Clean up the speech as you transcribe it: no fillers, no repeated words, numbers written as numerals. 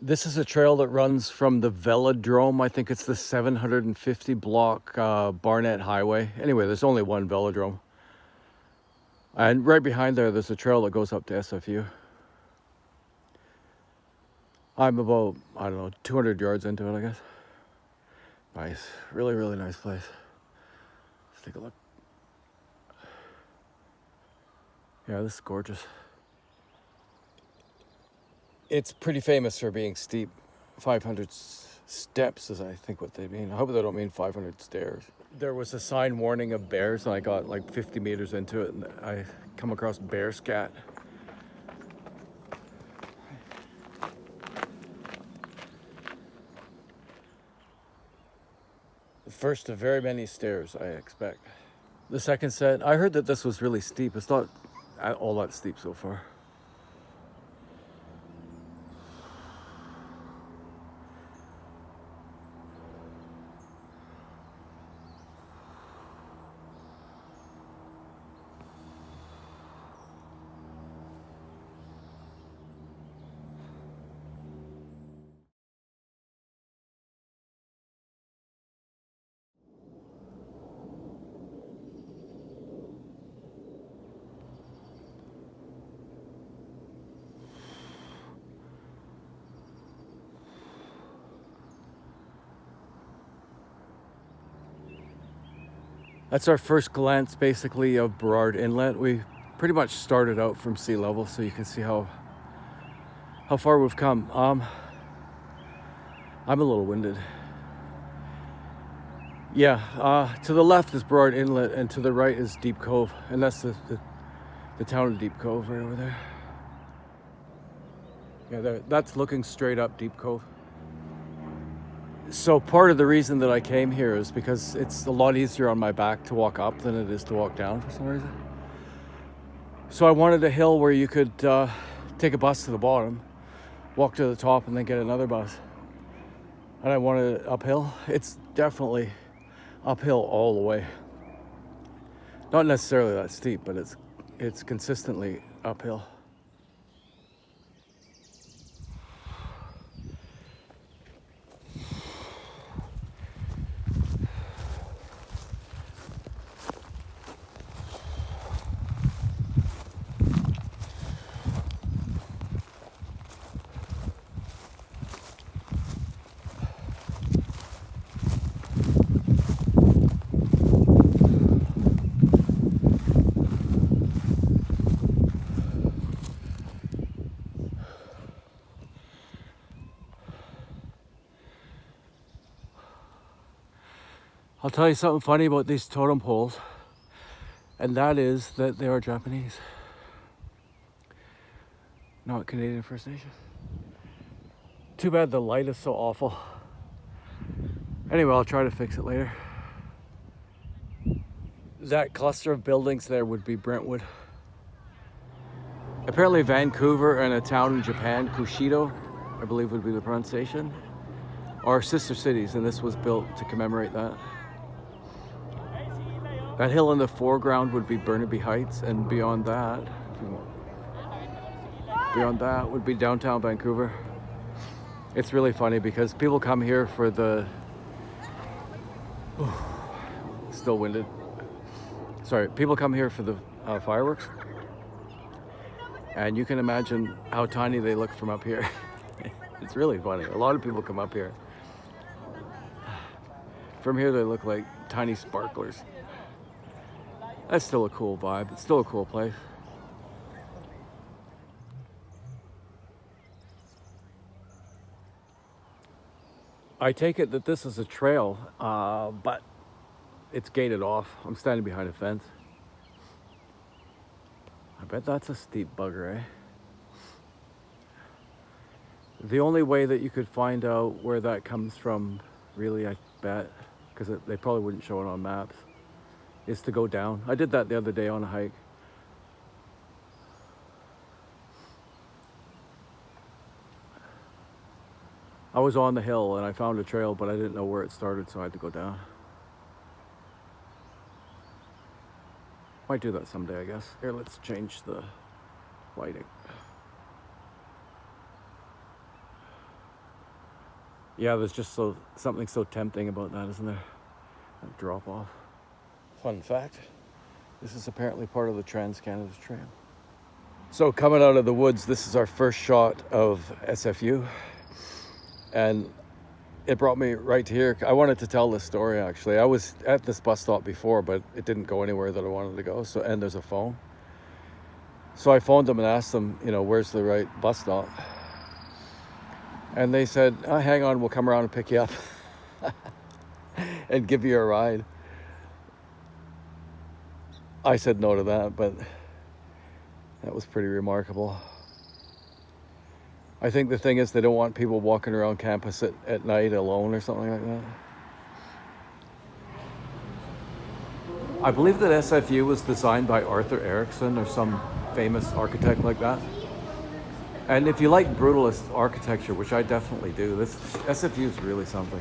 This is a trail that runs from the Velodrome. I think it's the 750 block Barnett Highway. Anyway, there's only one Velodrome. And right behind there, there's a trail that goes up to SFU. I'm about, I don't know, 200 yards into it, I guess. Nice. Really, really nice place. Let's take a look. Yeah, this is gorgeous. It's pretty famous for being steep. 500 steps is, I think, what they mean. I hope they don't mean 500 stairs. There was a sign warning of bears, and I got like 50 meters into it, and I come across bear scat. The first of very many stairs, I expect. The second set, I heard that this was really steep. It's not all that steep so far. That's our first glance, basically, of Burrard Inlet. We pretty much started out from sea level, so you can see how far we've come. I'm a little winded. Yeah, to the left is Burrard Inlet, and to the right is Deep Cove, and that's the town of Deep Cove right over there. Yeah, that's looking straight up Deep Cove. So part of the reason that I came here is because it's a lot easier on my back to walk up than it is to walk down for some reason. So I wanted a hill where you could take a bus to the bottom, walk to the top, and then get another bus. And I wanted it uphill. It's definitely uphill all the way. Not necessarily that steep, but it's consistently uphill. I'll tell you something funny about these totem poles, and that is that they are Japanese, not Canadian First Nation. Too bad the light is so awful. Anyway, I'll try to fix it later. That cluster of buildings there would be Brentwood. Apparently Vancouver and a town in Japan, Kushido, I believe would be the pronunciation, are sister cities, and this was built to commemorate that. That hill in the foreground would be Burnaby Heights, and beyond that would be downtown Vancouver. It's really funny because people come here for the... still winded. Sorry, people come here for the fireworks. And you can imagine how tiny they look from up here. It's really funny. A lot of people come up here. From here they look like tiny sparklers. That's still a cool vibe. It's still a cool place. I take it that this is a trail, but it's gated off. I'm standing behind a fence. I bet that's a steep bugger, eh? The only way that you could find out where that comes from, really, I bet, because they probably wouldn't show it on maps, is to go down. I did that the other day on a hike. I was on the hill and I found a trail, but I didn't know where it started, so I had to go down. Might do that someday, I guess. Here, let's change the lighting. Yeah, there's just something so tempting about that, isn't there? That drop off. Fun fact, this is apparently part of the Trans-Canada Trail. So coming out of the woods, this is our first shot of SFU. And it brought me right to here. I wanted to tell this story, actually. I was at this bus stop before, but it didn't go anywhere that I wanted to go. So, and there's a phone. So I phoned them and asked them, where's the right bus stop? And they said, hang on, we'll come around and pick you up and give you a ride. I said no to that, but that was pretty remarkable. I think the thing is they don't want people walking around campus at night alone or something like that. I believe that SFU was designed by Arthur Erickson or some famous architect like that. And if you like brutalist architecture, which I definitely do, this SFU is really something.